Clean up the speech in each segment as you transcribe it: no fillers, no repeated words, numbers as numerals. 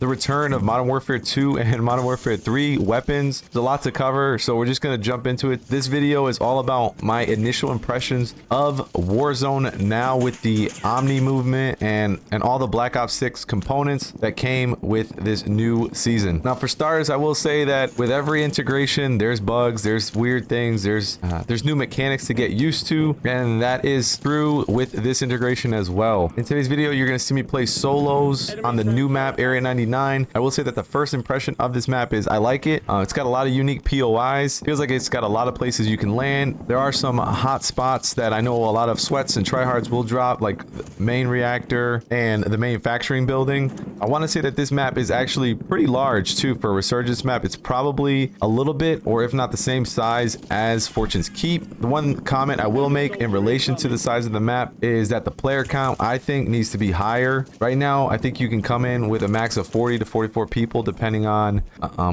the return of Modern Warfare 2 and Modern Warfare 3 weapons. There's a lot to cover, so we're just going to jump into it. This video is all about my initial impressions of Warzone now with the Omni movement and all the Black Ops 6 components that came with this new season. Now, for starters, I will say that with every integration, there's bugs, there's weird things, there's new mechanics to get used to, and that is true with this integration as well. In today's video, you're going to see me play solos on the new map, Area 99. I will say that the first impression of this map is I like it. It's got a lot of unique POIs. Feels like it's got a lot of places you can land. There are some hot spots that I know a lot of sweats and tryhards will drop, like the main reactor and the manufacturing building. I want to say that this map is actually pretty large too for a Resurgence map. It's probably a little bit, or if not the same size as Fortune's Keep. The one comment I will make in relation to the size of the map is that the player count, I think, needs to be higher. Right now, I think you can come in with a max of 40 to 44 people, depending on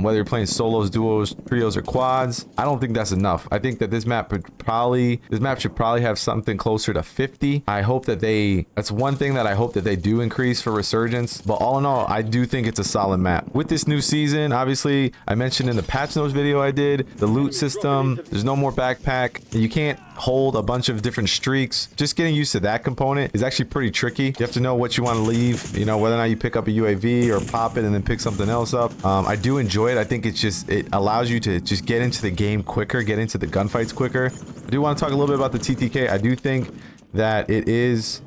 whether you're playing solos, duos, trios, or quads. I don't think that's enough. I think that this map should probably have something closer to 50. I hope that that's one thing that I hope that they do increase for Resurgence. But all in all, I do think it's a solid map. With this new season, obviously, I mentioned in the patch notes video I did, the loot system, there's no more backpack. You can't hold a bunch of different streaks. Just getting used to that component is actually pretty tricky. You have to know what you want to leave, you know, whether or not you pick up a UAV or pop it and then pick something else up. I do enjoy it. I think it allows you to just get into the game quicker, get into the gunfights quicker. I do want to talk a little bit about the TTK. I do think that it is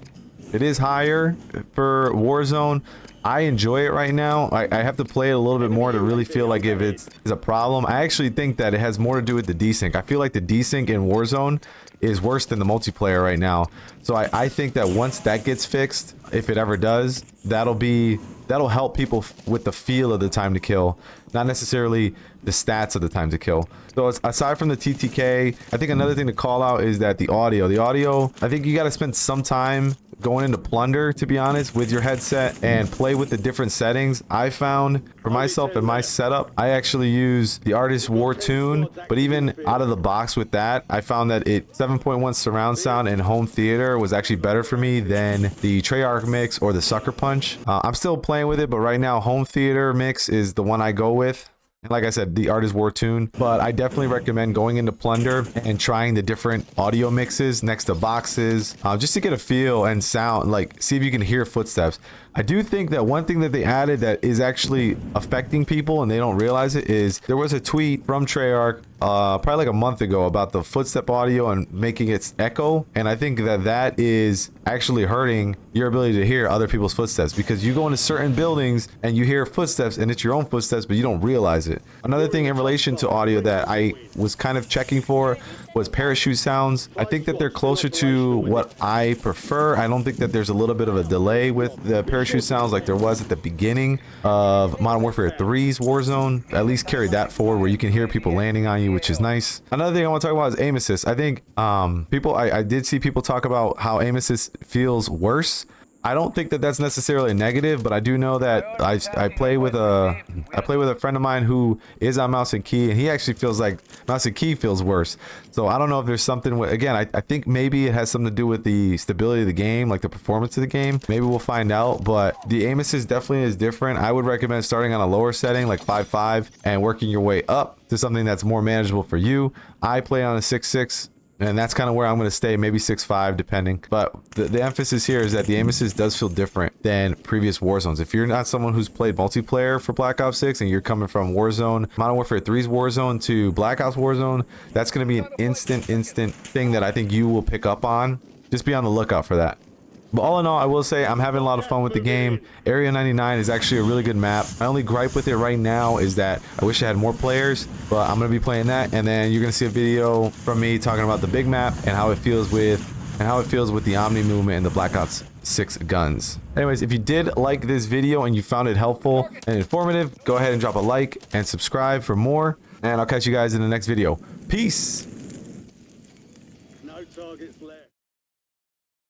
higher for Warzone. I enjoy it right now. I have to play it a little bit more to really feel like if it's a problem. I actually think that it has more to do with the desync. I feel like the desync in Warzone is worse than the multiplayer right now. So I think that once that gets fixed, if it ever does, that'll help people with the feel of the time to kill, not necessarily the stats of the time to kill. So aside from the TTK, I think another thing to call out is that the audio, I think you got to spend some time going into Plunder, to be honest, with your headset and play with the different settings. I found for myself and my setup, I actually use the Artist War Tune, but even out of the box with that, I found that 7.1 surround sound and home theater was actually better for me than the Treyarch mix or the Sucker Punch. I'm still playing with it, but right now home theater mix is the one I go with. And like I said, the Artist War Tune, but I definitely recommend going into Plunder and trying the different audio mixes next to boxes, just to get a feel and sound, like see if you can hear footsteps. I do think that one thing that they added that is actually affecting people and they don't realize it is there was a tweet from Treyarch probably like a month ago about the footstep audio and making it echo, and I think that is actually hurting your ability to hear other people's footsteps, because you go into certain buildings and you hear footsteps and it's your own footsteps, but you don't realize it. Another thing in relation to audio that I was kind of checking for was parachute sounds. I think that they're closer to what I prefer. I don't think that there's a little bit of a delay with the parachute sounds like there was at the beginning of Modern Warfare 3's Warzone. At least carry that forward where you can hear people landing on you, which is nice. Another thing I want to talk about is aim assist. I think I did see people talk about how aim assist feels worse. I don't think that that's necessarily negative, but I do know that I play with a friend of mine who is on mouse and key, and he actually feels like mouse and key feels worse. So I don't know if there's something with, again, I think maybe it has something to do with the stability of the game, like the performance of the game. Maybe we'll find out, but the aim assist definitely is different. I would recommend starting on a lower setting like 5.5 and working your way up to something that's more manageable for you. I play on a 6.6. And that's kind of where I'm going to stay, maybe 6.5 depending. But the emphasis here is that the aim assist does feel different than previous Warzones. If you're not someone who's played multiplayer for Black Ops 6 and you're coming from Warzone, Modern Warfare 3's Warzone to Black Ops Warzone, that's going to be an instant thing that I think you will pick up on. Just be on the lookout for that. But all in all, I will say I'm having a lot of fun with the game. Area 99 is actually a really good map. My only gripe with it right now is that I wish I had more players, but I'm going to be playing that. And then you're going to see a video from me talking about the big map and how it feels with the Omni movement and the Black Ops 6 guns. Anyways, if you did like this video and you found it helpful and informative, go ahead and drop a like and subscribe for more. And I'll catch you guys in the next video. Peace.